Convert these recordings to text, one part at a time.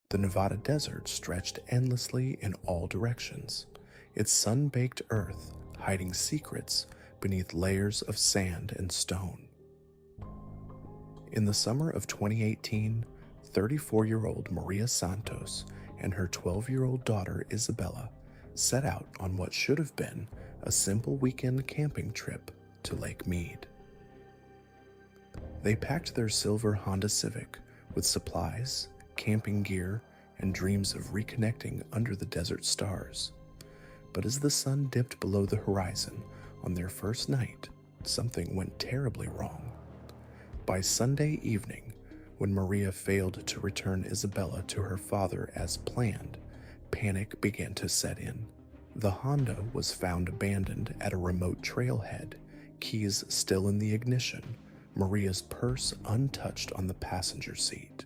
The Nevada desert stretched endlessly in all directions, its sun-baked earth hiding secrets beneath layers of sand and stone. In the summer of 2018, 34-year-old Maria Santos and her 12-year-old daughter Isabella set out on what should have been a simple weekend camping trip to Lake Mead. They packed their silver Honda Civic with supplies, camping gear, and dreams of reconnecting under the desert stars. But as the sun dipped below the horizon on their first night, something went terribly wrong. By Sunday evening, when Maria failed to return Isabella to her father as planned, panic began to set in. The Honda was found abandoned at a remote trailhead, keys still in the ignition, Maria's purse untouched on the passenger seat.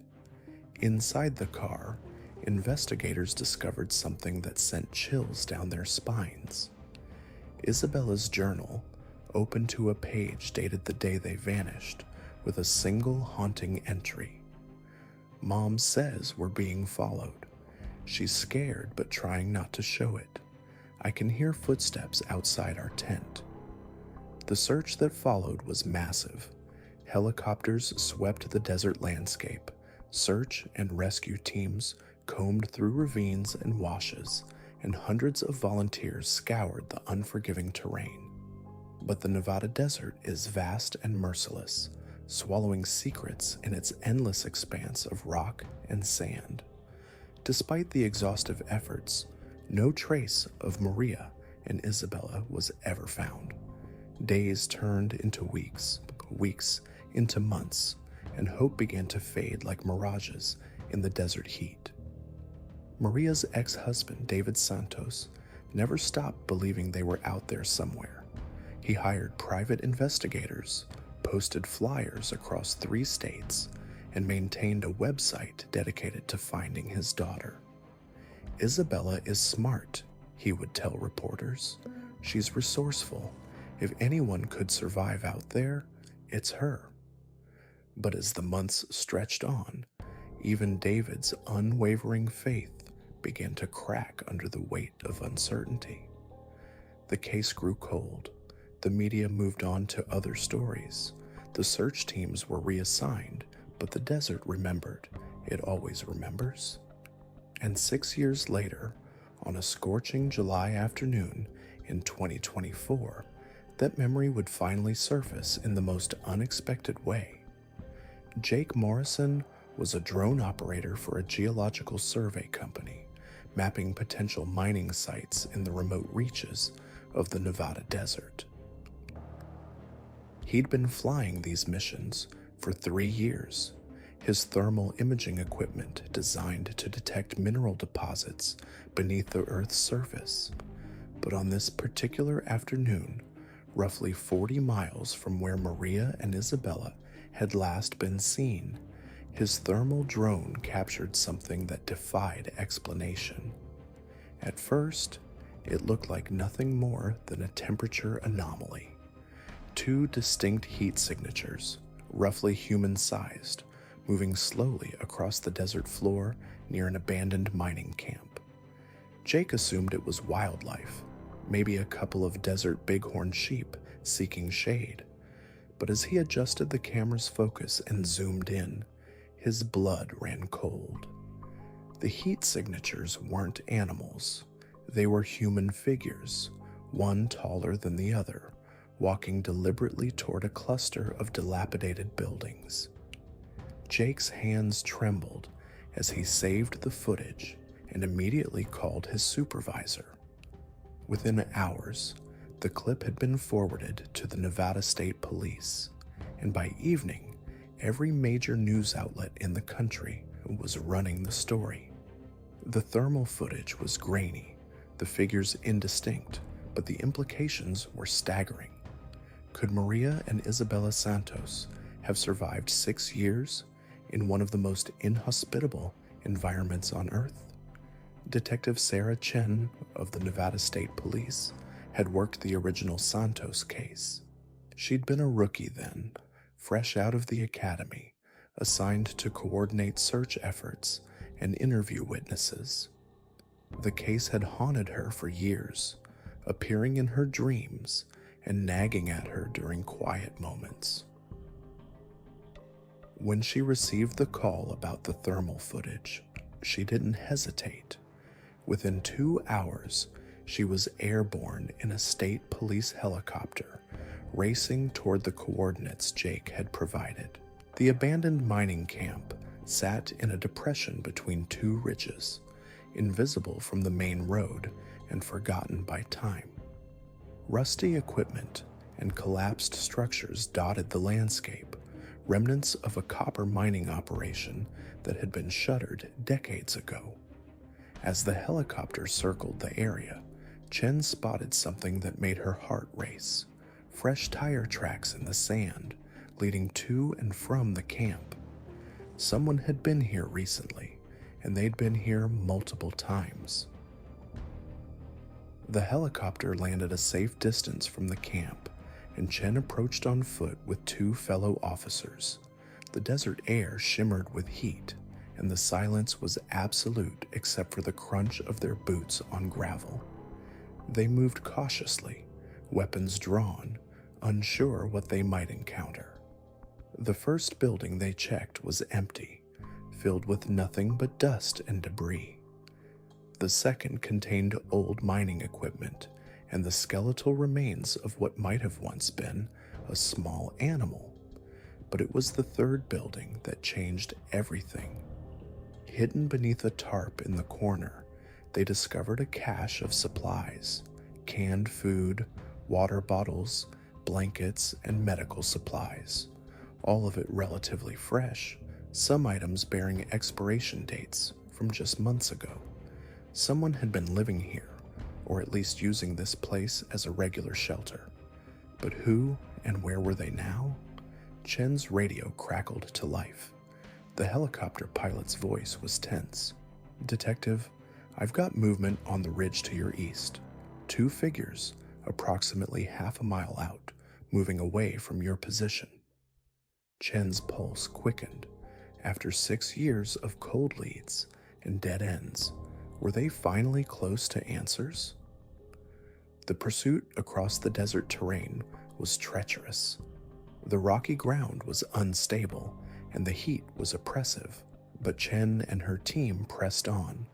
Inside the car, investigators discovered something that sent chills down their spines. Isabella's journal, open to a page dated the day they vanished, with a single haunting entry. "Mom says we're being followed. She's scared but trying not to show it. I can hear footsteps outside our tent." The search that followed was massive. Helicopters swept the desert landscape. Search and rescue teams combed through ravines and washes, and hundreds of volunteers scoured the unforgiving terrain. But the Nevada desert is vast and merciless, swallowing secrets in its endless expanse of rock and sand. Despite the exhaustive efforts, no trace of Maria and Isabella was ever found. Days turned into weeks, weeks into months, and hope began to fade like mirages in the desert heat. Maria's ex-husband, David Santos, never stopped believing they were out there somewhere. He hired private investigators, posted flyers across 3 states, and maintained a website dedicated to finding his daughter. "Isabella is smart," he would tell reporters. "She's resourceful. If anyone could survive out there, it's her." But as the months stretched on, even David's unwavering faith began to crack under the weight of uncertainty. The case grew cold. The media moved on to other stories. The search teams were reassigned, but the desert remembered. It always remembers. And 6 years later, on a scorching July afternoon in 2024, that memory would finally surface in the most unexpected way. Jake Morrison was a drone operator for a geological survey company, mapping potential mining sites in the remote reaches of the Nevada desert. He'd been flying these missions for 3 years, his thermal imaging equipment designed to detect mineral deposits beneath the Earth's surface. But on this particular afternoon, roughly 40 miles from where Maria and Isabella had last been seen, his thermal drone captured something that defied explanation. At first, it looked like nothing more than a temperature anomaly. 2 distinct heat signatures, roughly human-sized, moving slowly across the desert floor near an abandoned mining camp. Jake assumed it was wildlife, maybe a couple of desert bighorn sheep seeking shade. But as he adjusted the camera's focus and zoomed in, his blood ran cold. The heat signatures weren't animals. They were human figures, one taller than the other, walking deliberately toward a cluster of dilapidated buildings. Jake's hands trembled as he saved the footage and immediately called his supervisor. Within hours, the clip had been forwarded to the Nevada State Police, and by evening, every major news outlet in the country was running the story. The thermal footage was grainy, the figures indistinct, but the implications were staggering. Could Maria and Isabella Santos have survived 6 years in one of the most inhospitable environments on Earth? Detective Sarah Chen of the Nevada State Police had worked the original Santos case. She'd been a rookie then, fresh out of the academy, assigned to coordinate search efforts and interview witnesses. The case had haunted her for years, appearing in her dreams and nagging at her during quiet moments. When she received the call about the thermal footage, she didn't hesitate. Within 2 hours, she was airborne in a state police helicopter, racing toward the coordinates Jake had provided. The abandoned mining camp sat in a depression between 2 ridges, invisible from the main road and forgotten by time. Rusty equipment and collapsed structures dotted the landscape, remnants of a copper mining operation that had been shuttered decades ago. As the helicopter circled the area, Chen spotted something that made her heart race: fresh tire tracks in the sand leading to and from the camp. Someone had been here recently, and they'd been here multiple times. The helicopter landed a safe distance from the camp, and Chen approached on foot with 2 fellow officers. The desert air shimmered with heat, and the silence was absolute except for the crunch of their boots on gravel. They moved cautiously, weapons drawn, unsure what they might encounter. The first building they checked was empty, filled with nothing but dust and debris. The second contained old mining equipment and the skeletal remains of what might have once been a small animal. But it was the third building that changed everything. Hidden beneath a tarp in the corner, they discovered a cache of supplies: canned food, water bottles, blankets, and medical supplies. All of it relatively fresh, some items bearing expiration dates from just months ago. Someone had been living here, or at least using this place as a regular shelter. But who and where were they now? Chen's radio crackled to life. The helicopter pilot's voice was tense. "Detective, I've got movement on the ridge to your east. 2 figures, approximately half a mile out, moving away from your position." Chen's pulse quickened. After 6 years of cold leads and dead ends, were they finally close to answers? The pursuit across the desert terrain was treacherous. The rocky ground was unstable, and the heat was oppressive, but Chen and her team pressed on.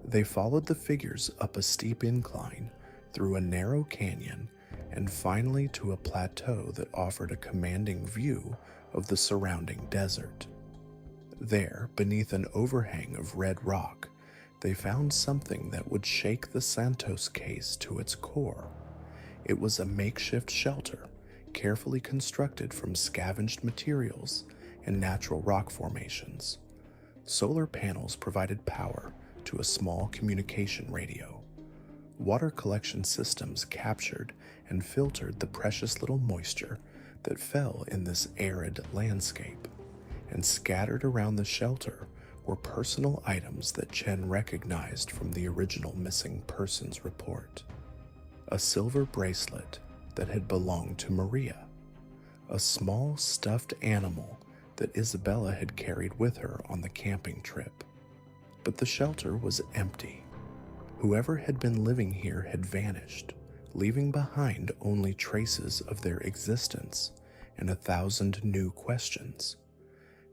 They followed the figures up a steep incline, through a narrow canyon, and finally to a plateau that offered a commanding view of the surrounding desert. There, beneath an overhang of red rock, they found something that would shake the Santos case to its core. It was a makeshift shelter, carefully constructed from scavenged materials and natural rock formations. Solar panels provided power to a small communication radio. Water collection systems captured and filtered the precious little moisture that fell in this arid landscape, and scattered around the shelter were personal items that Chen recognized from the original missing persons report. A silver bracelet that had belonged to Maria, a small stuffed animal that Isabella had carried with her on the camping trip. But the shelter was empty. Whoever had been living here had vanished, leaving behind only traces of their existence and 1,000 new questions.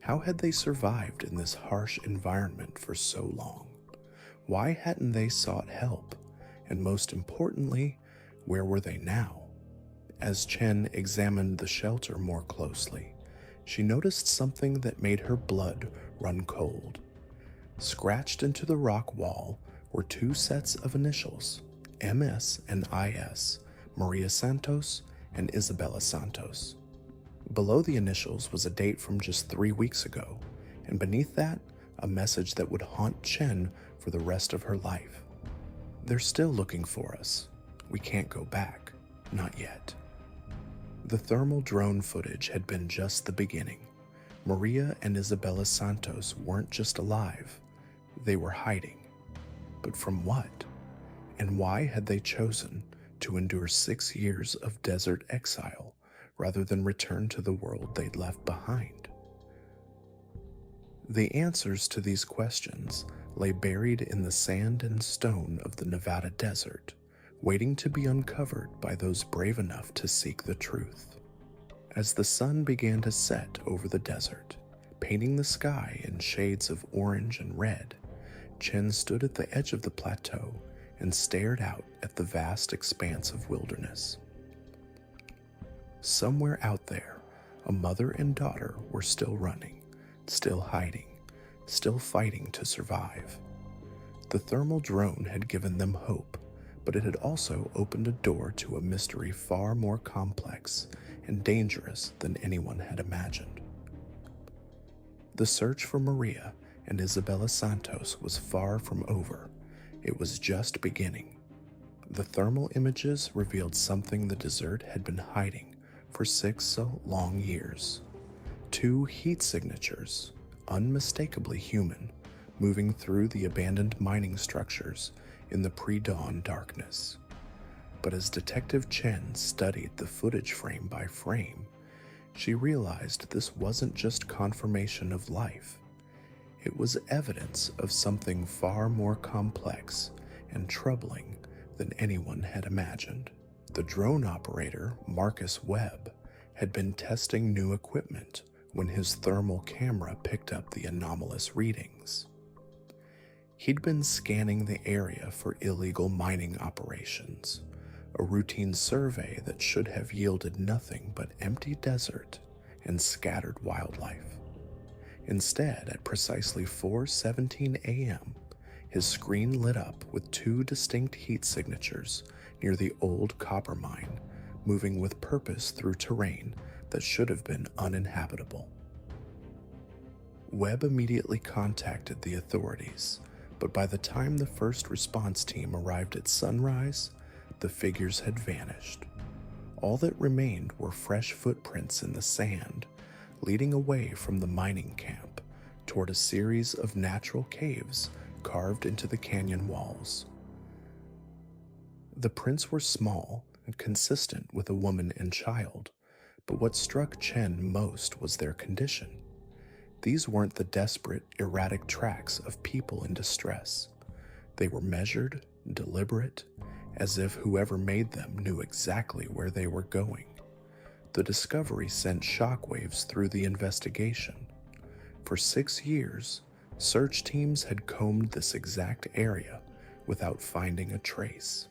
How had they survived in this harsh environment for so long? Why hadn't they sought help? And most importantly, where were they now? As Chen examined the shelter more closely, she noticed something that made her blood run cold. Scratched into the rock wall were 2 sets of initials, MS and IS, Maria Santos and Isabella Santos. Below the initials was a date from just 3 weeks ago, and beneath that, a message that would haunt Chen for the rest of her life. "They're still looking for us. We can't go back. Not yet." The thermal drone footage had been just the beginning. Maria and Isabella Santos weren't just alive, they were hiding. But from what? And why had they chosen to endure 6 years of desert exile rather than return to the world they'd left behind? The answers to these questions lay buried in the sand and stone of the Nevada desert, waiting to be uncovered by those brave enough to seek the truth. As the sun began to set over the desert, painting the sky in shades of orange and red, Chen stood at the edge of the plateau and stared out at the vast expanse of wilderness. Somewhere out there, a mother and daughter were still running, still hiding, still fighting to survive. The thermal drone had given them hope, but it had also opened a door to a mystery far more complex and dangerous than anyone had imagined. The search for Maria and Isabella Santos was far from over. It was just beginning. The thermal images revealed something the desert had been hiding for 6 long years. 2 heat signatures, unmistakably human, moving through the abandoned mining structures in the pre-dawn darkness. But as Detective Chen studied the footage frame by frame, she realized this wasn't just confirmation of life. It was evidence of something far more complex and troubling than anyone had imagined. The drone operator, Marcus Webb, had been testing new equipment when his thermal camera picked up the anomalous readings. He'd been scanning the area for illegal mining operations, a routine survey that should have yielded nothing but empty desert and scattered wildlife. Instead, at precisely 4:17 a.m., his screen lit up with 2 distinct heat signatures near the old copper mine, moving with purpose through terrain that should have been uninhabitable. Webb immediately contacted the authorities, but by the time the first response team arrived at sunrise, the figures had vanished. All that remained were fresh footprints in the sand, leading away from the mining camp toward a series of natural caves carved into the canyon walls. The prints were small and consistent with a woman and child, but what struck Chen most was their condition. These weren't the desperate, erratic tracks of people in distress. They were measured, deliberate, as if whoever made them knew exactly where they were going. The discovery sent shockwaves through the investigation. For 6 years, search teams had combed this exact area without finding a trace.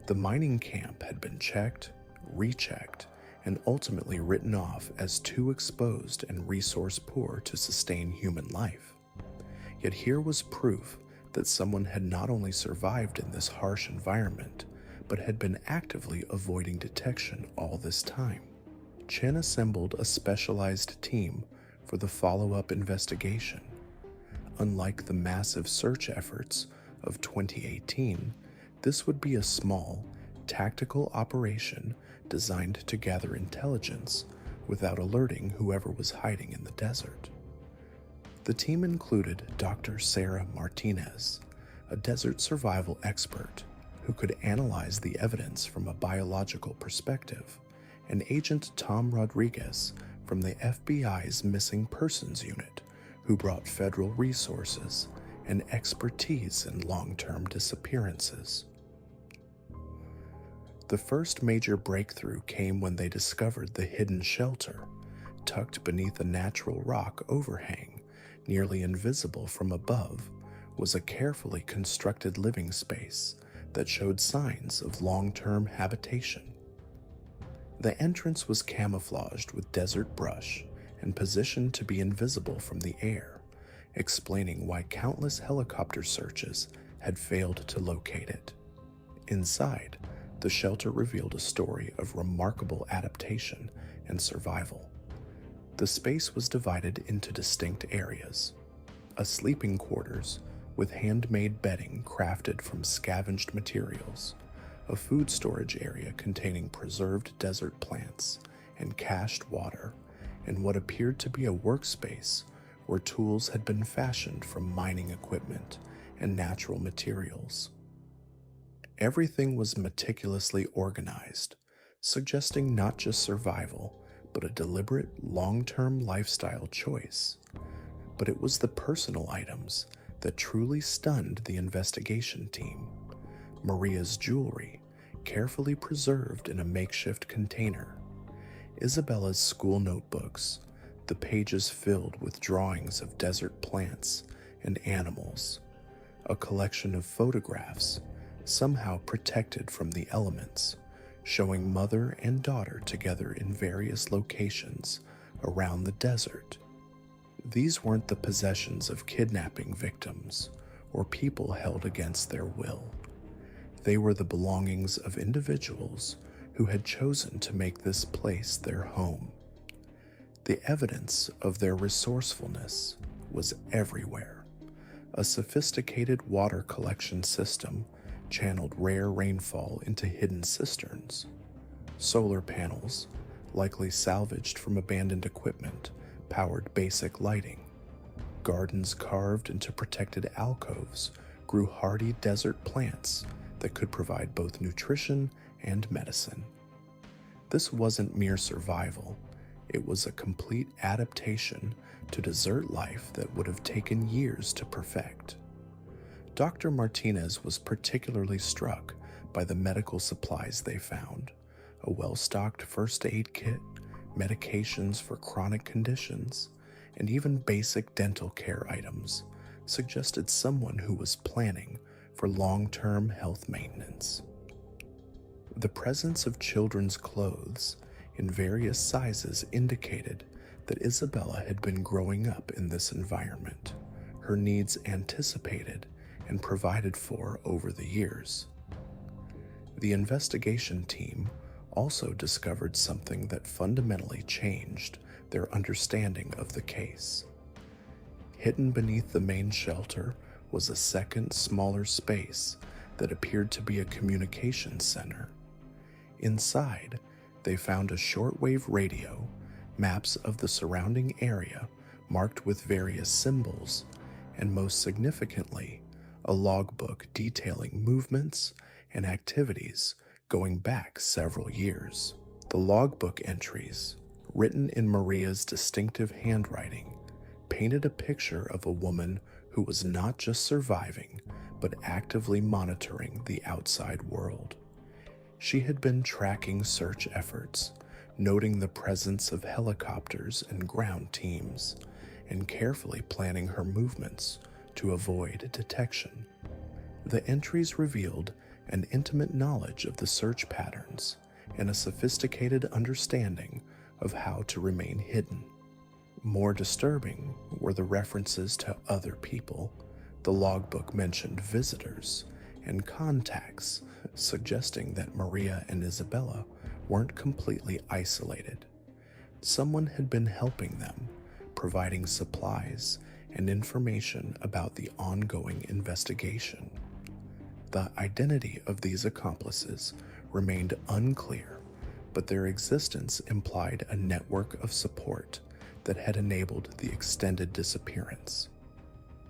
The mining camp had been checked, rechecked, and ultimately written off as too exposed and resource poor to sustain human life. Yet here was proof that someone had not only survived in this harsh environment, but had been actively avoiding detection all this time. Chen assembled a specialized team for the follow-up investigation. Unlike the massive search efforts of 2018, this would be a small, tactical operation designed to gather intelligence without alerting whoever was hiding in the desert. The team included Dr. Sarah Martinez, a desert survival expert who could analyze the evidence from a biological perspective, and Agent Tom Rodriguez from the FBI's Missing Persons Unit, who brought federal resources and expertise in long-term disappearances. The first major breakthrough came when they discovered the hidden shelter, tucked beneath a natural rock overhang, nearly invisible from above, was a carefully constructed living space that showed signs of long-term habitation. The entrance was camouflaged with desert brush and positioned to be invisible from the air, explaining why countless helicopter searches had failed to locate it. Inside, the shelter revealed a story of remarkable adaptation and survival. The space was divided into distinct areas: a sleeping quarters with handmade bedding crafted from scavenged materials, a food storage area containing preserved desert plants and cached water, and what appeared to be a workspace where tools had been fashioned from mining equipment and natural materials. Everything was meticulously organized, suggesting not just survival, but a deliberate, long-term lifestyle choice. But it was the personal items that truly stunned the investigation team. Maria's jewelry, carefully preserved in a makeshift container. Isabella's school notebooks, the pages filled with drawings of desert plants and animals. A collection of photographs, somehow protected from the elements, showing mother and daughter together in various locations around the desert. These weren't the possessions of kidnapping victims or people held against their will. They were the belongings of individuals who had chosen to make this place their home. The evidence of their resourcefulness was everywhere. A sophisticated water collection system channeled rare rainfall into hidden cisterns. Solar panels, likely salvaged from abandoned equipment, powered basic lighting. Gardens carved into protected alcoves grew hardy desert plants that could provide both nutrition and medicine. This wasn't mere survival, it was a complete adaptation to desert life that would have taken years to perfect. Dr. Martinez was particularly struck by the medical supplies they found: a well-stocked first aid kit, medications for chronic conditions, and even basic dental care items suggested someone who was planning for long-term health maintenance. The presence of children's clothes in various sizes indicated that Isabella had been growing up in this environment, her needs anticipated and provided for over the years. The investigation team also discovered something that fundamentally changed their understanding of the case. Hidden beneath the main shelter was a second, smaller space that appeared to be a communications center. Inside, they found a shortwave radio, maps of the surrounding area marked with various symbols, and most significantly, a logbook detailing movements and activities going back several years. The logbook entries, written in Maria's distinctive handwriting, painted a picture of a woman who was not just surviving, but actively monitoring the outside world. She had been tracking search efforts, noting the presence of helicopters and ground teams, and carefully planning her movements to avoid detection. The entries revealed an intimate knowledge of the search patterns and a sophisticated understanding of how to remain hidden. More disturbing were the references to other people. The logbook mentioned visitors and contacts, suggesting that Maria and Isabella weren't completely isolated. Someone had been helping them, providing supplies and information about the ongoing investigation. The identity of these accomplices remained unclear, but their existence implied a network of support that had enabled the extended disappearance.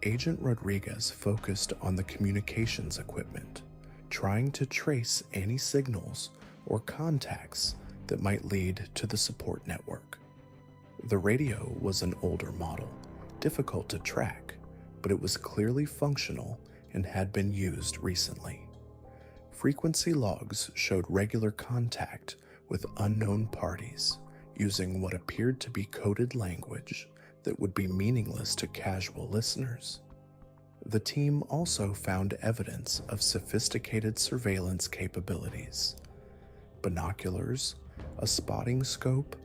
Agent Rodriguez focused on the communications equipment, trying to trace any signals or contacts that might lead to the support network. The radio was an older model, difficult to track, but it was clearly functional and had been used recently. Frequency logs showed regular contact with unknown parties using what appeared to be coded language that would be meaningless to casual listeners. The team also found evidence of sophisticated surveillance capabilities. Binoculars, a spotting scope,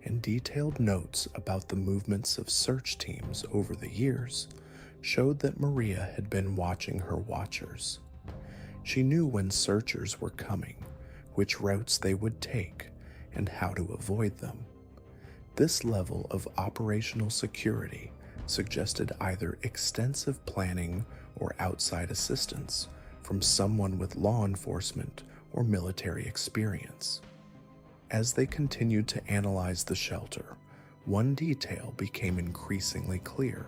and detailed notes about the movements of search teams over the years showed that Maria had been watching her watchers. She knew when searchers were coming, which routes they would take, and how to avoid them. This level of operational security suggested either extensive planning or outside assistance from someone with law enforcement or military experience. As they continued to analyze the shelter, one detail became increasingly clear.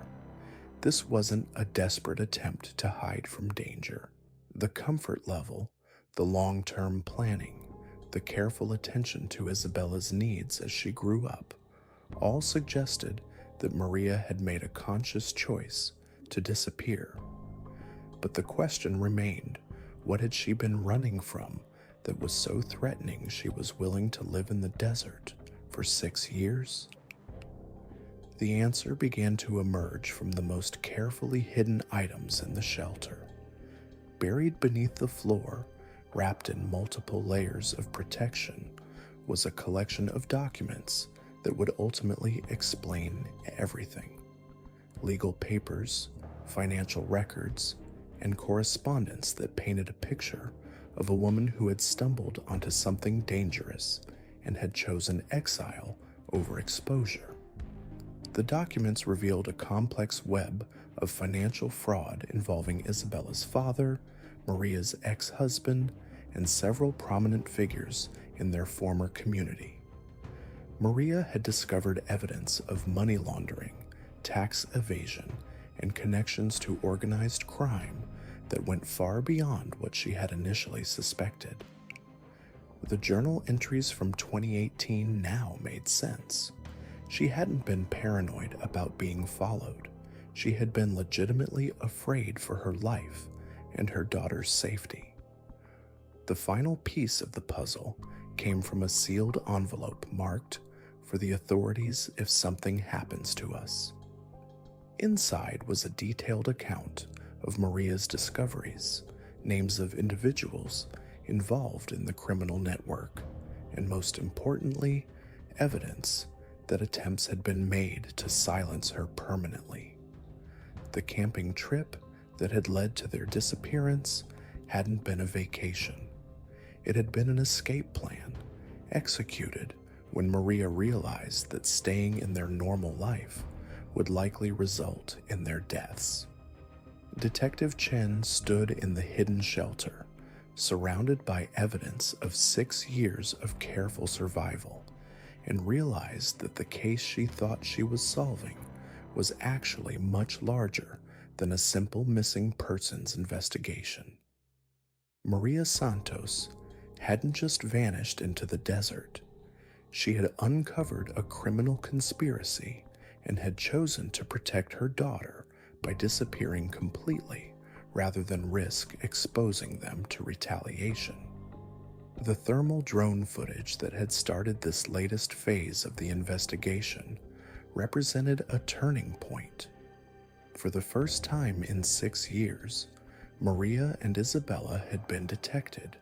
This wasn't a desperate attempt to hide from danger. The comfort level, the long-term planning, the careful attention to Isabella's needs as she grew up, all suggested that Maria had made a conscious choice to disappear. But the question remained, what had she been running from that was so threatening she was willing to live in the desert for 6 years? The answer began to emerge from the most carefully hidden items in the shelter. Buried beneath the floor, wrapped in multiple layers of protection, was a collection of documents that would ultimately explain everything. Legal papers, financial records, and correspondence that painted a picture of a woman who had stumbled onto something dangerous and had chosen exile over exposure. The documents revealed a complex web of financial fraud involving Isabella's father, Maria's ex-husband, and several prominent figures in their former community. Maria had discovered evidence of money laundering, tax evasion, and connections to organized crime that went far beyond what she had initially suspected. The journal entries from 2018 now made sense. She hadn't been paranoid about being followed. She had been legitimately afraid for her life and her daughter's safety. The final piece of the puzzle came from a sealed envelope marked, "For the authorities if something happens to us." Inside was a detailed account of Maria's discoveries, names of individuals involved in the criminal network, and most importantly, evidence that attempts had been made to silence her permanently. The camping trip that had led to their disappearance hadn't been a vacation. It had been an escape plan, executed when Maria realized that staying in their normal life would likely result in their deaths. Detective Chen stood in the hidden shelter, surrounded by evidence of 6 years of careful survival, and realized that the case she thought she was solving was actually much larger than a simple missing persons investigation. Maria Santos hadn't just vanished into the desert. She had uncovered a criminal conspiracy and had chosen to protect her daughter by disappearing completely rather than risk exposing them to retaliation. The thermal drone footage that had started this latest phase of the investigation represented a turning point. For the first time in 6 years, Maria and Isabella had been detected,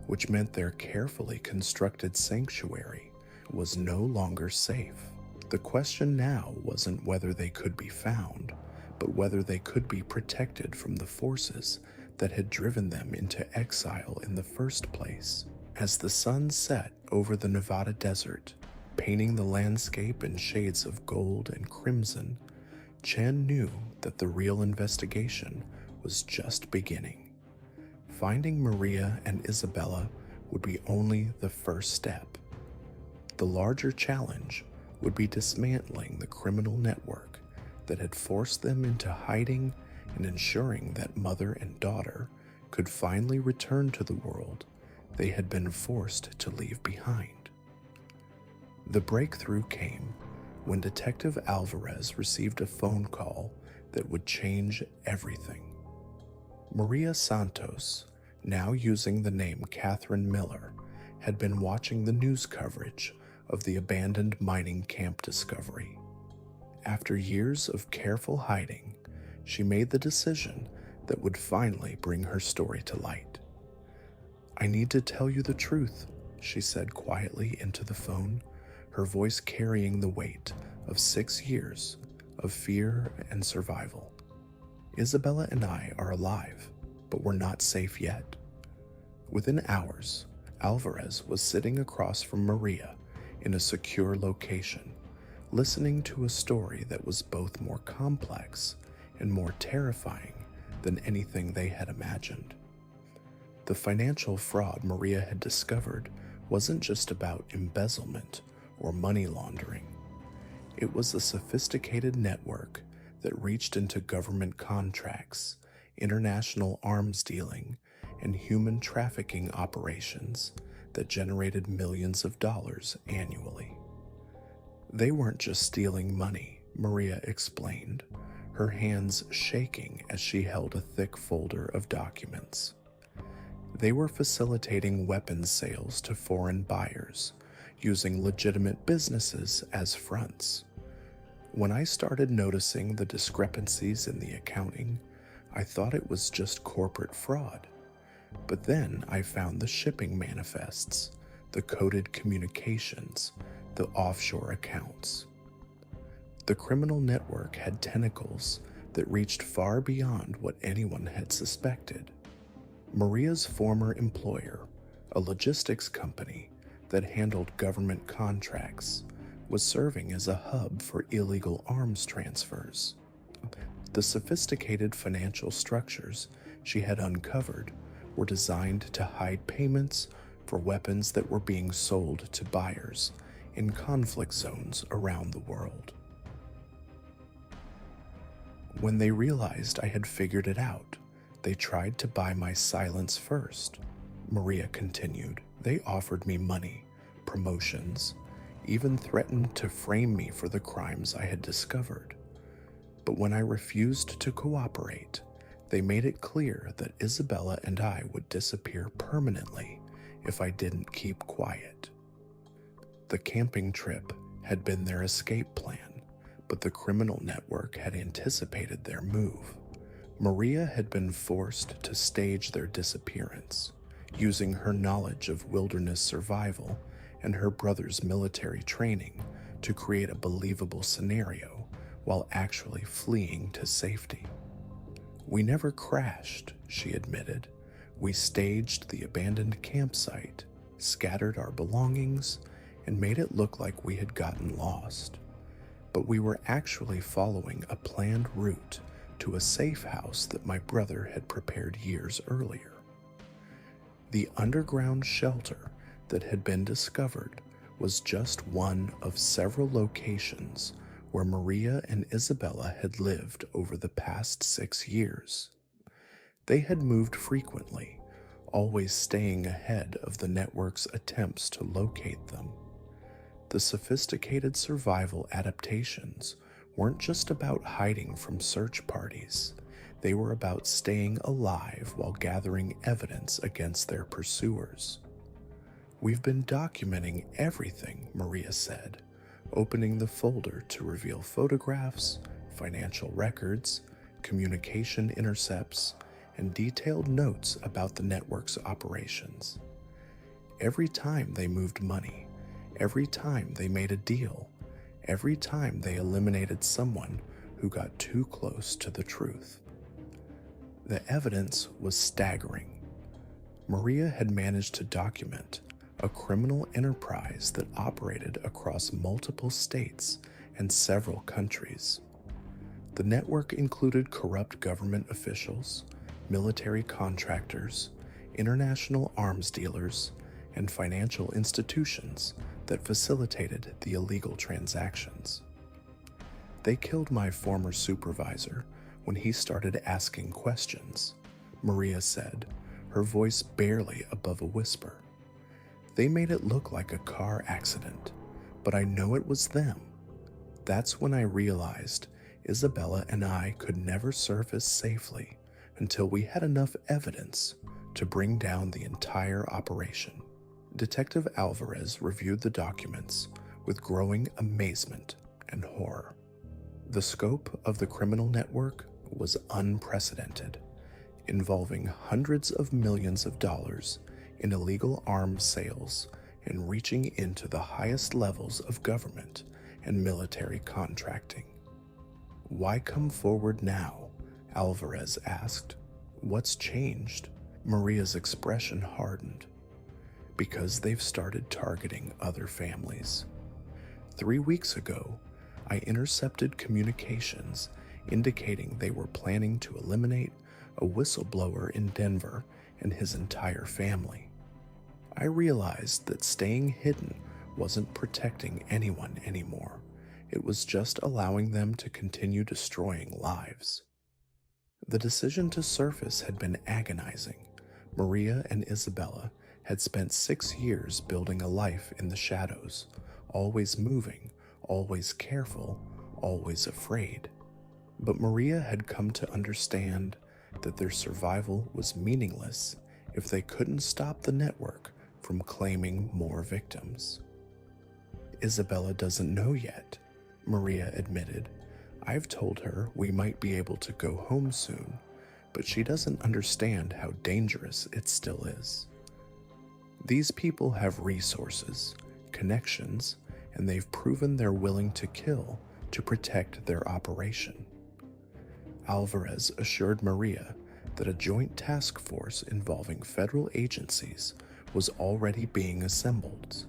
which meant their carefully constructed sanctuary was no longer safe. The question now wasn't whether they could be found, but whether they could be protected from the forces that had driven them into exile in the first place. As the sun set over the Nevada desert, painting the landscape in shades of gold and crimson, Chen knew that the real investigation was just beginning. Finding Maria and Isabella would be only the first step. The larger challenge would be dismantling the criminal network that had forced them into hiding and ensuring that mother and daughter could finally return to the world they had been forced to leave behind. The breakthrough came when Detective Alvarez received a phone call that would change everything. Maria Santos, now using the name Catherine Miller, had been watching the news coverage of the abandoned mining camp discovery. After years of careful hiding, she made the decision that would finally bring her story to light. "I need to tell you the truth," she said quietly into the phone, her voice carrying the weight of 6 years of fear and survival. "Isabella and I are alive, but we're not safe yet." Within hours, Alvarez was sitting across from Maria in a secure location, listening to a story that was both more complex and more terrifying than anything they had imagined. The financial fraud Maria had discovered wasn't just about embezzlement or money laundering. It was a sophisticated network that reached into government contracts, international arms dealing, and human trafficking operations that generated millions of dollars annually. They weren't just stealing money, Maria explained, her hands shaking as she held a thick folder of documents. They were facilitating weapons sales to foreign buyers, using legitimate businesses as fronts. When I started noticing the discrepancies in the accounting, I thought it was just corporate fraud. But then I found the shipping manifests, the coded communications, the offshore accounts. The criminal network had tentacles that reached far beyond what anyone had suspected. Maria's former employer, a logistics company that handled government contracts, was serving as a hub for illegal arms transfers. The sophisticated financial structures she had uncovered were designed to hide payments for weapons that were being sold to buyers in conflict zones around the world. When they realized I had figured it out, they tried to buy my silence first. Maria continued. They offered me money, promotions, even threatened to frame me for the crimes I had discovered. But when I refused to cooperate, they made it clear that Isabella and I would disappear permanently if I didn't keep quiet. The camping trip had been their escape plan, but the criminal network had anticipated their move. Maria had been forced to stage their disappearance, using her knowledge of wilderness survival and her brother's military training to create a believable scenario while actually fleeing to safety. We never crashed, she admitted. We staged the abandoned campsite, scattered our belongings, and made it look like we had gotten lost. But we were actually following a planned route to a safe house that my brother had prepared years earlier. The underground shelter that had been discovered was just one of several locations where Maria and Isabella had lived over the past 6 years. They had moved frequently, always staying ahead of the network's attempts to locate them. The sophisticated survival adaptations weren't just about hiding from search parties. They were about staying alive while gathering evidence against their pursuers. We've been documenting everything, Maria said, opening the folder to reveal photographs, financial records, communication intercepts, and detailed notes about the network's operations. Every time they moved money, every time they made a deal, every time they eliminated someone who got too close to the truth. The evidence was staggering. Maria had managed to document a criminal enterprise that operated across multiple states and several countries. The network included corrupt government officials, military contractors, international arms dealers, and financial institutions that facilitated the illegal transactions. They killed my former supervisor when he started asking questions, Maria said, her voice barely above a whisper. They made it look like a car accident, but I know it was them. That's when I realized Isabella and I could never surface safely until we had enough evidence to bring down the entire operation. Detective Alvarez reviewed the documents with growing amazement and horror. The scope of the criminal network was unprecedented, involving hundreds of millions of dollars in illegal arms sales and reaching into the highest levels of government and military contracting. Why come forward now? Alvarez asked. What's changed? Maria's expression hardened. Because they've started targeting other families. 3 weeks ago, I intercepted communications indicating they were planning to eliminate a whistleblower in Denver and his entire family. I realized that staying hidden wasn't protecting anyone anymore. It was just allowing them to continue destroying lives. The decision to surface had been agonizing. Maria and Isabella had spent 6 years building a life in the shadows, always moving, always careful, always afraid. But Maria had come to understand that their survival was meaningless if they couldn't stop the network from claiming more victims. "Isabella doesn't know yet," Maria admitted. "I've told her we might be able to go home soon, but she doesn't understand how dangerous it still is. These people have resources, connections, and they've proven they're willing to kill to protect their operation." Alvarez assured Maria that a joint task force involving federal agencies was already being assembled.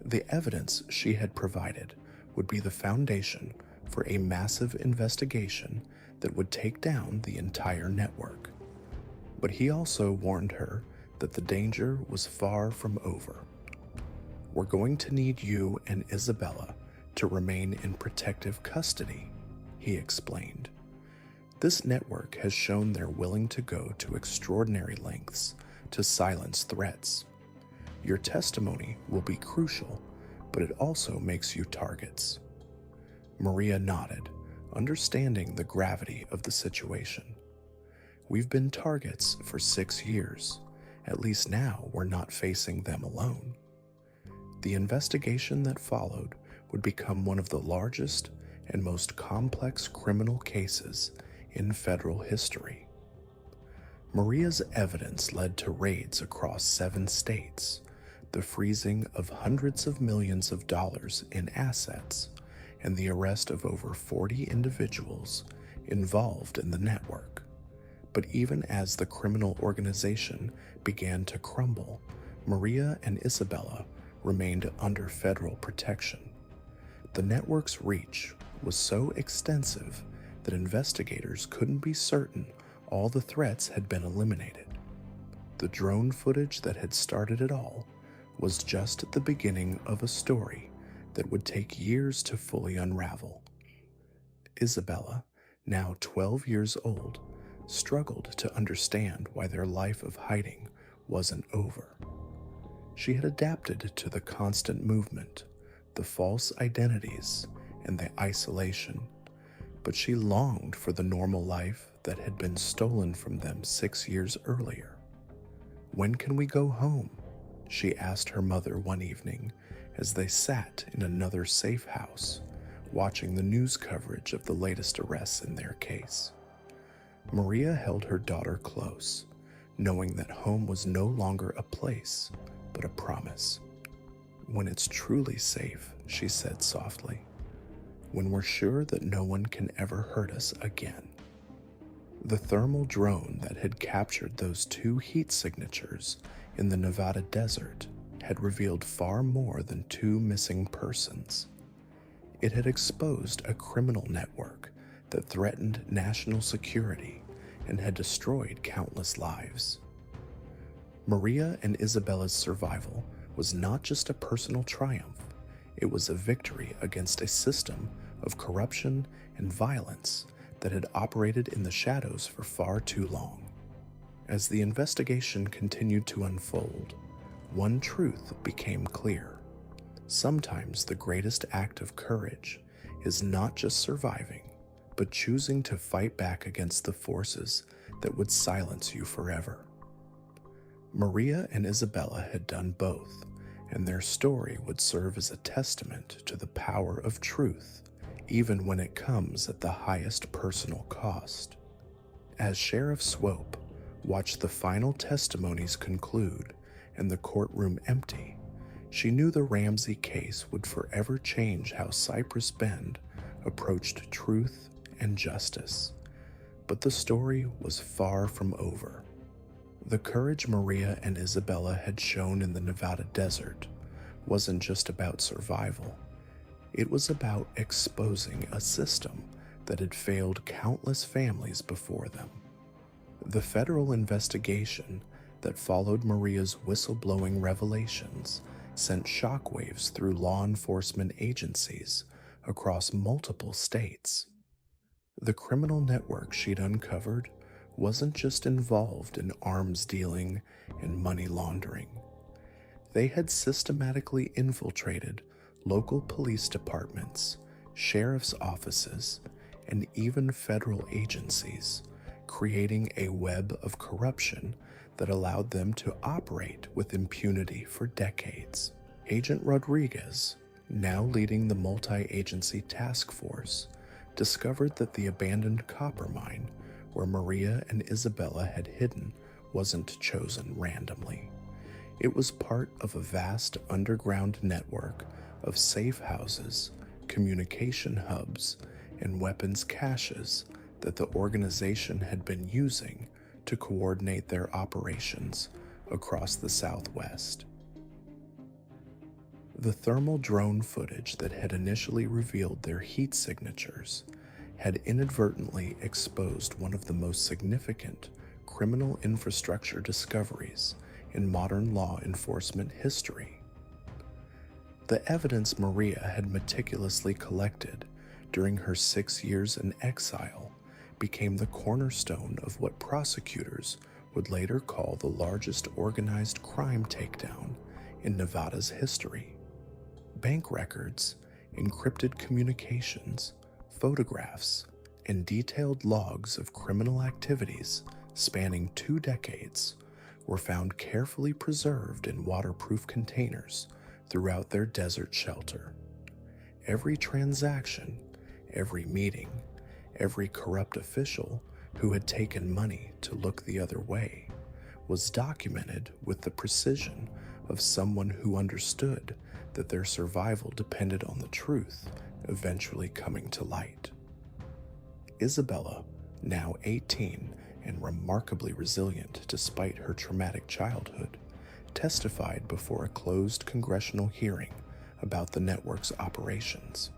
The evidence she had provided would be the foundation for a massive investigation that would take down the entire network. But he also warned her that the danger was far from over. "We're going to need you and Isabella to remain in protective custody," he explained. "This network has shown they're willing to go to extraordinary lengths to silence threats. Your testimony will be crucial, but it also makes you targets." Maria nodded, understanding the gravity of the situation. "We've been targets for 6 years. At least now we're not facing them alone." The investigation that followed would become one of the largest and most complex criminal cases in federal history. Maria's evidence led to raids across 7 states, the freezing of hundreds of millions of dollars in assets, and the arrest of over 40 individuals involved in the network. But even as the criminal organization began to crumble, Maria and Isabella remained under federal protection. The network's reach was so extensive that investigators couldn't be certain all the threats had been eliminated. The drone footage that had started it all was just the beginning of a story that would take years to fully unravel. Isabella, now 12 years old, struggled to understand why their life of hiding wasn't over. She had adapted to the constant movement, the false identities, and the isolation, but she longed for the normal life that had been stolen from them 6 years earlier. "When can we go home?" she asked her mother one evening as they sat in another safe house, watching the news coverage of the latest arrests in their case. Maria held her daughter close, knowing that home was no longer a place, but a promise. "When it's truly safe," she said softly. "When we're sure that no one can ever hurt us again." The thermal drone that had captured those 2 heat signatures in the Nevada desert had revealed far more than 2 missing persons. It had exposed a criminal network that threatened national security and had destroyed countless lives. Maria and Isabella's survival was not just a personal triumph, it was a victory against a system of corruption and violence that had operated in the shadows for far too long. As the investigation continued to unfold, one truth became clear. Sometimes the greatest act of courage is not just surviving, but choosing to fight back against the forces that would silence you forever. Maria and Isabella had done both, and their story would serve as a testament to the power of truth, even when it comes at the highest personal cost. As Sheriff Swope watched the final testimonies conclude and the courtroom empty, she knew the Ramsey case would forever change how Cypress Bend approached truth and justice. But the story was far from over. The courage Maria and Isabella had shown in the Nevada desert wasn't just about survival. It was about exposing a system that had failed countless families before them. The federal investigation that followed Maria's whistleblowing revelations sent shockwaves through law enforcement agencies across multiple states. The criminal network she'd uncovered wasn't just involved in arms dealing and money laundering. They had systematically infiltrated local police departments, sheriff's offices, and even federal agencies, creating a web of corruption that allowed them to operate with impunity for decades. Agent Rodriguez, now leading the multi-agency task force, discovered that the abandoned copper mine where Maria and Isabella had hidden wasn't chosen randomly. It was part of a vast underground network of safe houses, communication hubs, and weapons caches that the organization had been using to coordinate their operations across the Southwest. The thermal drone footage that had initially revealed their heat signatures had inadvertently exposed one of the most significant criminal infrastructure discoveries in modern law enforcement history. The evidence Maria had meticulously collected during her 6 years in exile became the cornerstone of what prosecutors would later call the largest organized crime takedown in Nevada's history. Bank records, encrypted communications, photographs, and detailed logs of criminal activities spanning 2 decades were found carefully preserved in waterproof containers throughout their desert shelter. Every transaction, every meeting, every corrupt official who had taken money to look the other way was documented with the precision of someone who understood that their survival depended on the truth eventually coming to light. Isabella, now 18 and remarkably resilient despite her traumatic childhood, testified before a closed congressional hearing about the network's operations.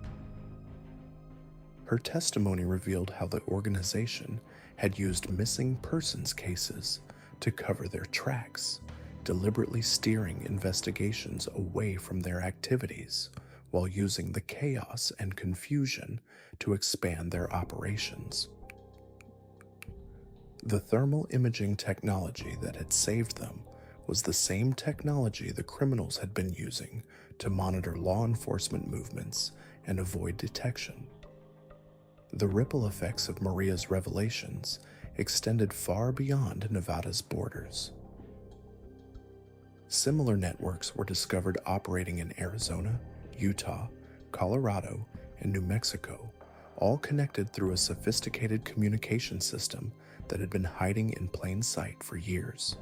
Her testimony revealed how the organization had used missing persons cases to cover their tracks, deliberately steering investigations away from their activities while using the chaos and confusion to expand their operations. The thermal imaging technology that had saved them was the same technology the criminals had been using to monitor law enforcement movements and avoid detection. The ripple effects of Maria's revelations extended far beyond Nevada's borders. Similar networks were discovered operating in Arizona, Utah, Colorado, and New Mexico, all connected through a sophisticated communication system that had been hiding in plain sight for years.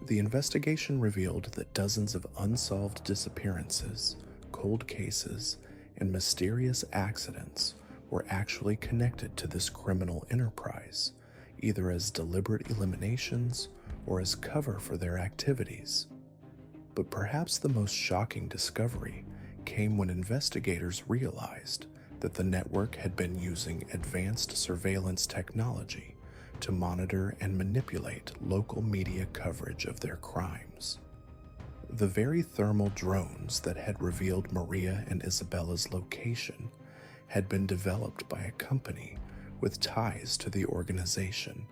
The investigation revealed that dozens of unsolved disappearances, cold cases, and mysterious accidents were actually connected to this criminal enterprise, either as deliberate eliminations or as cover for their activities. But perhaps the most shocking discovery came when investigators realized that the network had been using advanced surveillance technology to monitor and manipulate local media coverage of their crimes. The very thermal drones that had revealed Maria and Isabella's location had been developed by a company with ties to the organization,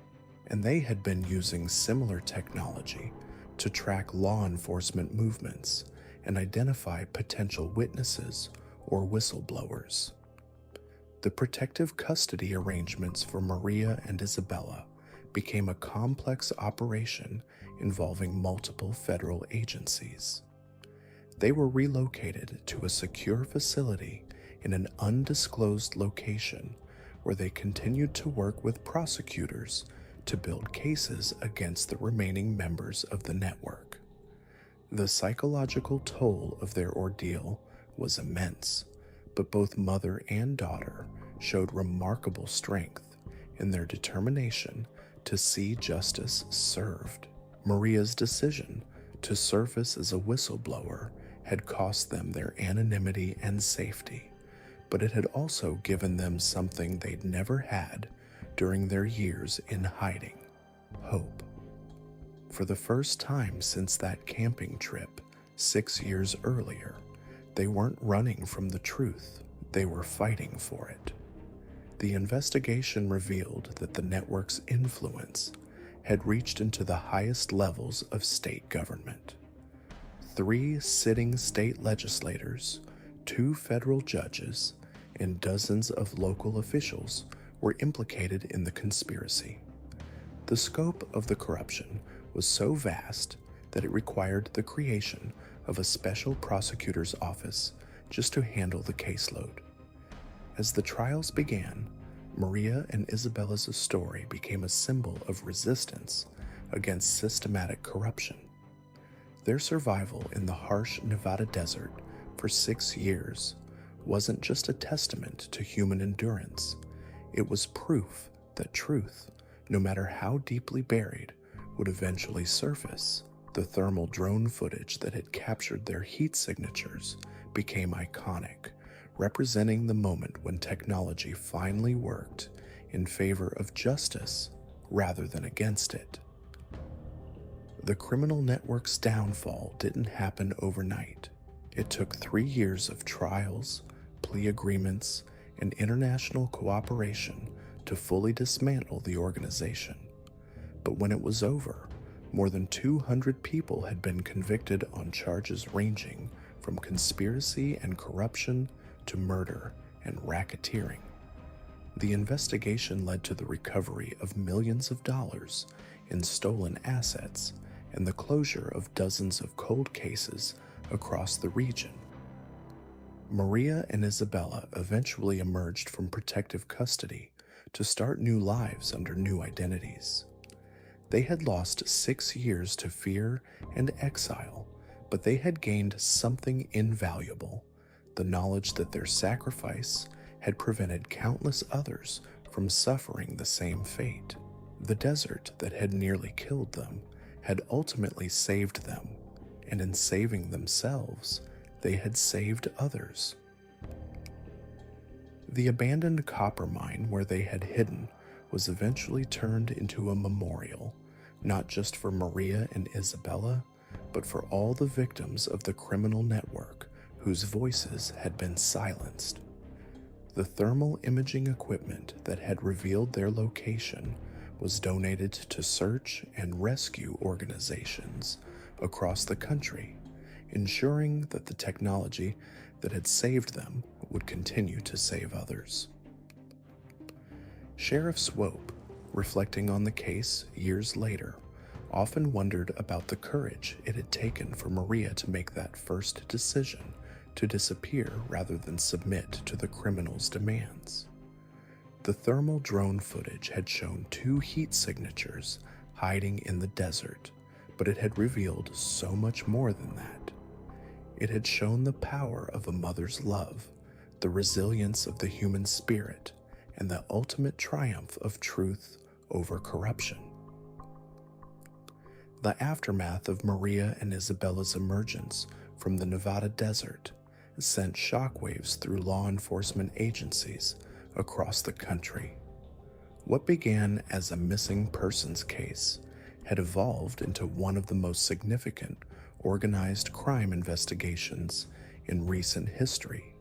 and they had been using similar technology to track law enforcement movements and identify potential witnesses or whistleblowers. The protective custody arrangements for Maria and Isabella became a complex operation involving multiple federal agencies. They were relocated to a secure facility in an undisclosed location where they continued to work with prosecutors to build cases against the remaining members of the network. The psychological toll of their ordeal was immense, but both mother and daughter showed remarkable strength in their determination to see justice served. Maria's decision to surface as a whistleblower had cost them their anonymity and safety, but it had also given them something they'd never had during their years in hiding: hope. For the first time since that camping trip 6 years earlier, they weren't running from the truth, they were fighting for it. The investigation revealed that the network's influence had reached into the highest levels of state government. 3 sitting state legislators, 2 federal judges, and dozens of local officials were implicated in the conspiracy. The scope of the corruption was so vast that it required the creation of a special prosecutor's office just to handle the caseload. As the trials began, Maria and Isabella's story became a symbol of resistance against systematic corruption. Their survival in the harsh Nevada desert for 6 years wasn't just a testament to human endurance, it was proof that truth, no matter how deeply buried, would eventually surface. The thermal drone footage that had captured their heat signatures became iconic, representing the moment when technology finally worked in favor of justice rather than against it. The criminal network's downfall didn't happen overnight. It took 3 years of trials, plea agreements, and international cooperation to fully dismantle the organization. But when it was over, more than 200 people had been convicted on charges ranging from conspiracy and corruption to murder and racketeering. The investigation led to the recovery of millions of dollars in stolen assets and the closure of dozens of cold cases across the region. Maria and Isabella eventually emerged from protective custody to start new lives under new identities. They had lost 6 years to fear and exile, but they had gained something invaluable: the knowledge that their sacrifice had prevented countless others from suffering the same fate. The desert that had nearly killed them had ultimately saved them, and in saving themselves, they had saved others. The abandoned copper mine where they had hidden was eventually turned into a memorial, not just for Maria and Isabella, but for all the victims of the criminal network whose voices had been silenced. The thermal imaging equipment that had revealed their location was donated to search and rescue organizations across the country, ensuring that the technology that had saved them would continue to save others. Sheriff Swope, reflecting on the case years later, often wondered about the courage it had taken for Maria to make that first decision to disappear rather than submit to the criminals' demands. The thermal drone footage had shown 2 heat signatures hiding in the desert, but it had revealed so much more than that. It had shown the power of a mother's love, the resilience of the human spirit, and the ultimate triumph of truth over corruption. The aftermath of Maria and Isabella's emergence from the Nevada desert sent shockwaves through law enforcement agencies across the country. What began as a missing persons case had evolved into one of the most significant organized crime investigations in recent history.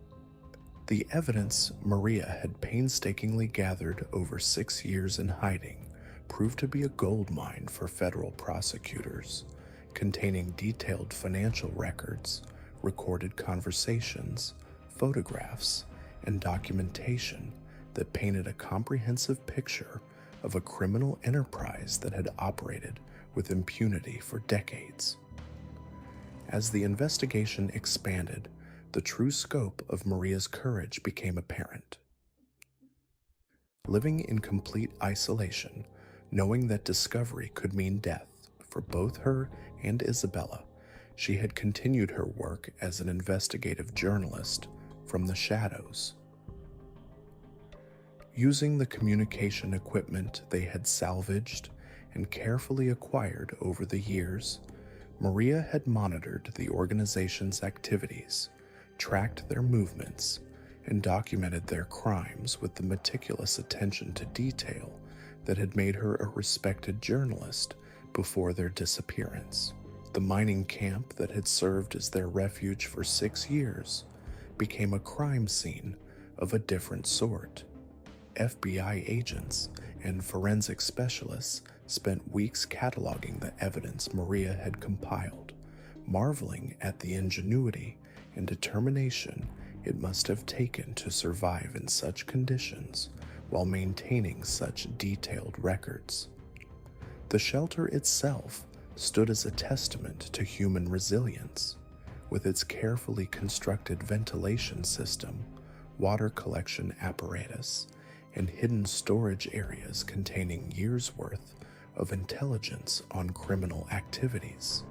The evidence Maria had painstakingly gathered over 6 years in hiding proved to be a goldmine for federal prosecutors, containing detailed financial records, recorded conversations, photographs, and documentation that painted a comprehensive picture of a criminal enterprise that had operated with impunity for decades. As the investigation expanded, the true scope of Maria's courage became apparent. Living in complete isolation, knowing that discovery could mean death for both her and Isabella, she had continued her work as an investigative journalist from the shadows. Using the communication equipment they had salvaged and carefully acquired over the years, Maria had monitored the organization's activities, tracked their movements, and documented their crimes with the meticulous attention to detail that had made her a respected journalist before their disappearance. The mining camp that had served as their refuge for 6 years became a crime scene of a different sort. FBI agents and forensic specialists spent weeks cataloging the evidence Maria had compiled, marveling at the ingenuity and determination it must have taken to survive in such conditions while maintaining such detailed records. The shelter itself stood as a testament to human resilience, with its carefully constructed ventilation system, water collection apparatus, and hidden storage areas containing years' worth of intelligence on criminal activities.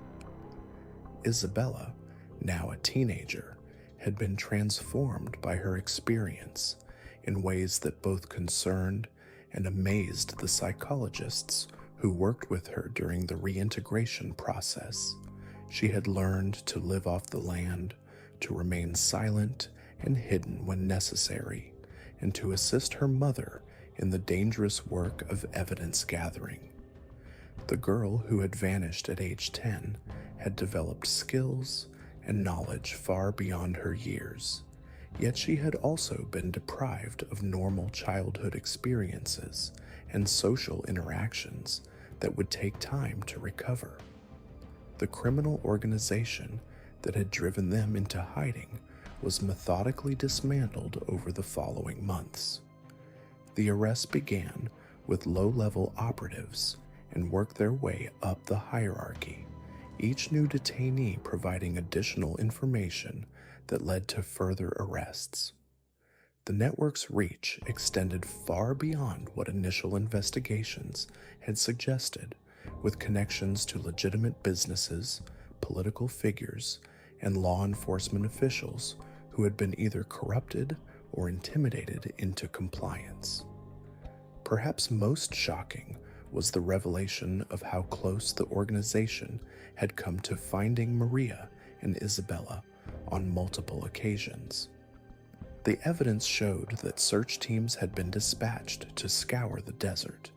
Isabella, now a teenager, had been transformed by her experience in ways that both concerned and amazed the psychologists who worked with her during the reintegration process. She had learned to live off the land, to remain silent and hidden when necessary, and to assist her mother in the dangerous work of evidence gathering. The girl who had vanished at age 10 had developed skills and knowledge far beyond her years, yet she had also been deprived of normal childhood experiences and social interactions that would take time to recover. The criminal organization that had driven them into hiding was methodically dismantled over the following months. The arrests began with low-level operatives and worked their way up the hierarchy, each new detainee providing additional information that led to further arrests. The network's reach extended far beyond what initial investigations had suggested, with connections to legitimate businesses, political figures, and law enforcement officials who had been either corrupted or intimidated into compliance. Perhaps most shocking was the revelation of how close the organization had come to finding Maria and Isabella on multiple occasions. The evidence showed that search teams had been dispatched to scour the desert,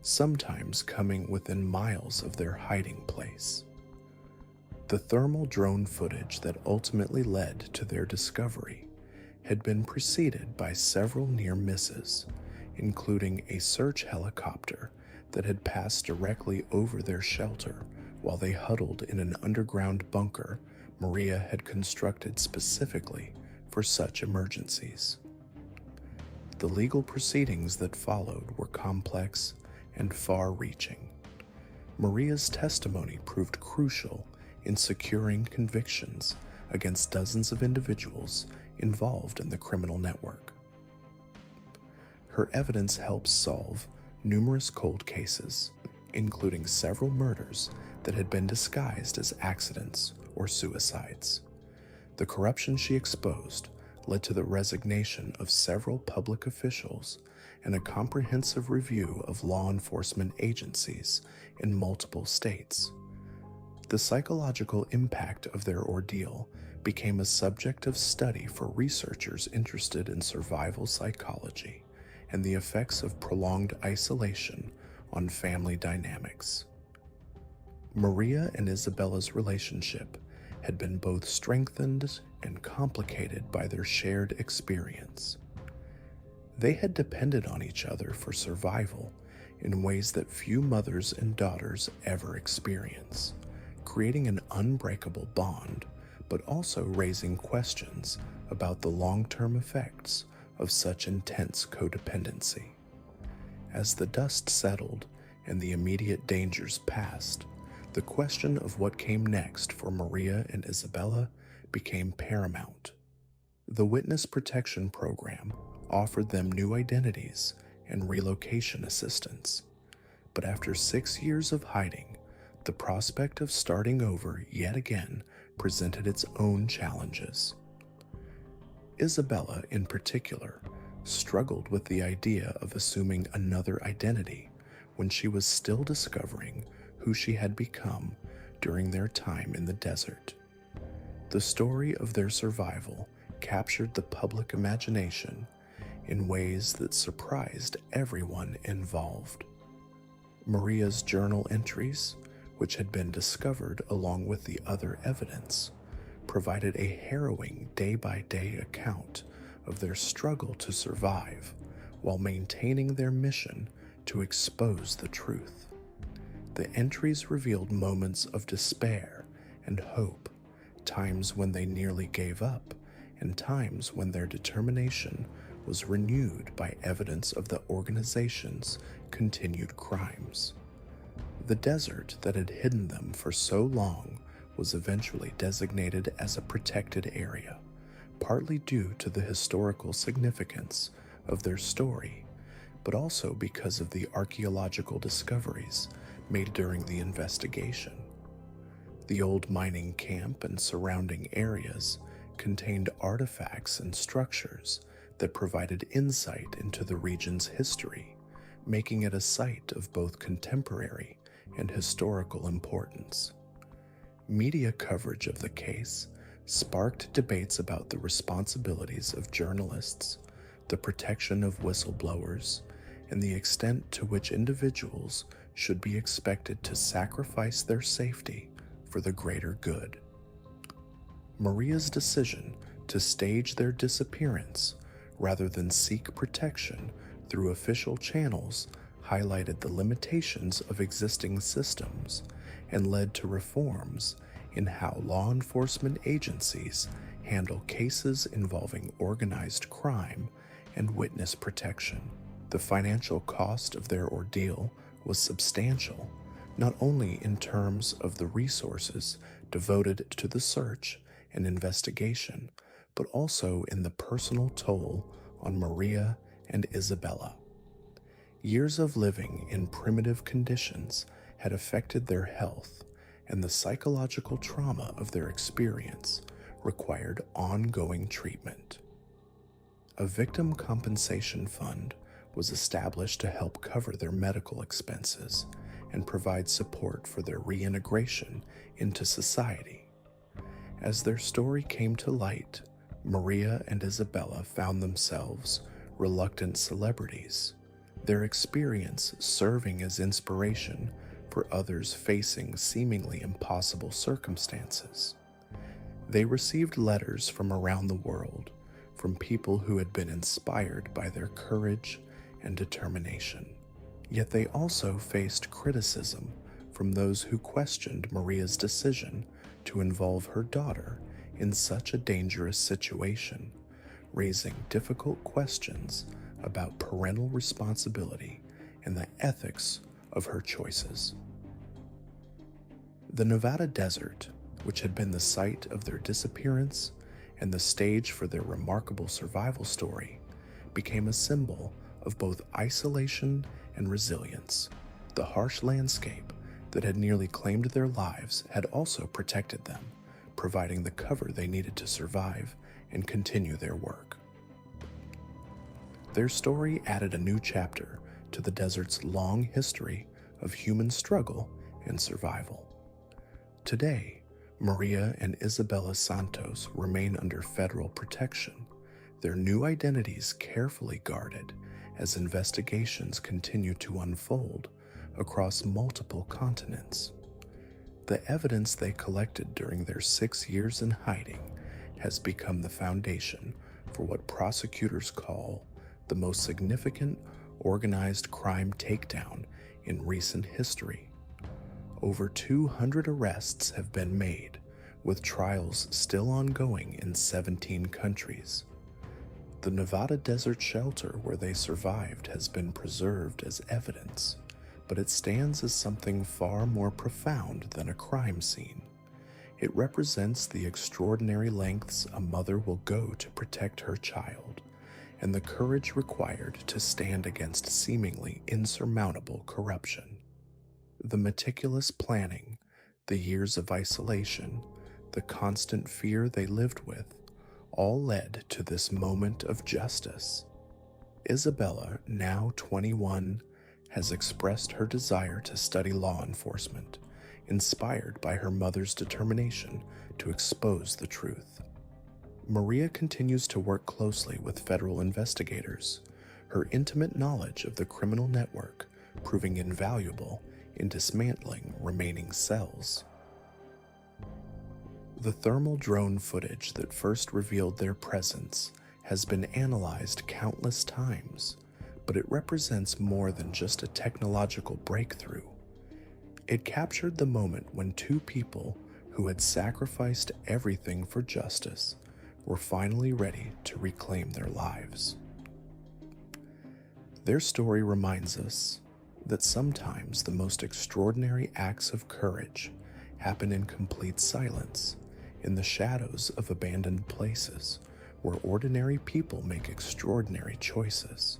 sometimes coming within miles of their hiding place. The thermal drone footage that ultimately led to their discovery had been preceded by several near misses, including a search helicopter that had passed directly over their shelter while they huddled in an underground bunker Maria had constructed specifically for such emergencies. The legal proceedings that followed were complex and far-reaching. Maria's testimony proved crucial in securing convictions against dozens of individuals involved in the criminal network. Her evidence helped solve numerous cold cases, including several murders that had been disguised as accidents or suicides. The corruption she exposed led to the resignation of several public officials and a comprehensive review of law enforcement agencies in multiple states. The psychological impact of their ordeal became a subject of study for researchers interested in survival psychology and the effects of prolonged isolation on family dynamics. Maria and Isabella's relationship had been both strengthened and complicated by their shared experience. They had depended on each other for survival in ways that few mothers and daughters ever experience, creating an unbreakable bond, but also raising questions about the long-term effects of such intense codependency. As the dust settled and the immediate dangers passed, the question of what came next for Maria and Isabella became paramount. The Witness Protection Program offered them new identities and relocation assistance, but after 6 years of hiding, the prospect of starting over yet again presented its own challenges. Isabella, in particular, struggled with the idea of assuming another identity when she was still discovering who she had become during their time in the desert. The story of their survival captured the public imagination in ways that surprised everyone involved. Maria's journal entries, which had been discovered along with the other evidence, provided a harrowing day-by-day account of their struggle to survive while maintaining their mission to expose the truth. The entries revealed moments of despair and hope, times when they nearly gave up, and times when their determination was renewed by evidence of the organization's continued crimes. The desert that had hidden them for so long was eventually designated as a protected area, partly due to the historical significance of their story, but also because of the archaeological discoveries made during the investigation. The old mining camp and surrounding areas contained artifacts and structures that provided insight into the region's history, making it a site of both contemporary and historical importance. Media coverage of the case sparked debates about the responsibilities of journalists, the protection of whistleblowers, and the extent to which individuals should be expected to sacrifice their safety for the greater good. Maria's decision to stage their disappearance rather than seek protection through official channels highlighted the limitations of existing systems and led to reforms in how law enforcement agencies handle cases involving organized crime and witness protection. The financial cost of their ordeal was substantial, not only in terms of the resources devoted to the search and investigation, but also in the personal toll on Maria and Isabella. Years of living in primitive conditions had affected their health, and the psychological trauma of their experience required ongoing treatment. A victim compensation fund was established to help cover their medical expenses and provide support for their reintegration into society. As their story came to light, Maria and Isabella found themselves reluctant celebrities, their experience serving as inspiration for others facing seemingly impossible circumstances. They received letters from around the world, from people who had been inspired by their courage and determination. Yet they also faced criticism from those who questioned Maria's decision to involve her daughter in such a dangerous situation, raising difficult questions about parental responsibility and the ethics of her choices. The Nevada desert, which had been the site of their disappearance and the stage for their remarkable survival story, became a symbol of both isolation and resilience. The harsh landscape that had nearly claimed their lives had also protected them, providing the cover they needed to survive and continue their work. Their story added a new chapter to the desert's long history of human struggle and survival. Today, Maria and Isabella Santos remain under federal protection, their new identities carefully guarded as investigations continue to unfold across multiple continents. The evidence they collected during their 6 years in hiding has become the foundation for what prosecutors call the most significant organized crime takedown in recent history. Over 200 arrests have been made, with trials still ongoing in 17 countries. The Nevada desert shelter where they survived has been preserved as evidence, but it stands as something far more profound than a crime scene. It represents the extraordinary lengths a mother will go to protect her child, and the courage required to stand against seemingly insurmountable corruption. The meticulous planning, the years of isolation, the constant fear they lived with, all led to this moment of justice. Isabella, now 21, has expressed her desire to study law enforcement, inspired by her mother's determination to expose the truth. Maria continues to work closely with federal investigators, her intimate knowledge of the criminal network proving invaluable in dismantling remaining cells. The thermal drone footage that first revealed their presence has been analyzed countless times, but it represents more than just a technological breakthrough. It captured the moment when two people who had sacrificed everything for justice were finally ready to reclaim their lives. Their story reminds us that sometimes the most extraordinary acts of courage happen in complete silence, in the shadows of abandoned places, where ordinary people make extraordinary choices.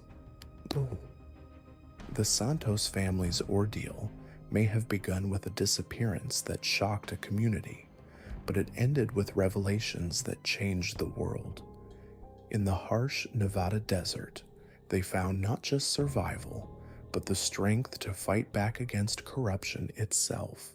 The Santos family's ordeal may have begun with a disappearance that shocked a community, but it ended with revelations that changed the world. In the harsh Nevada desert, they found not just survival, but the strength to fight back against corruption itself.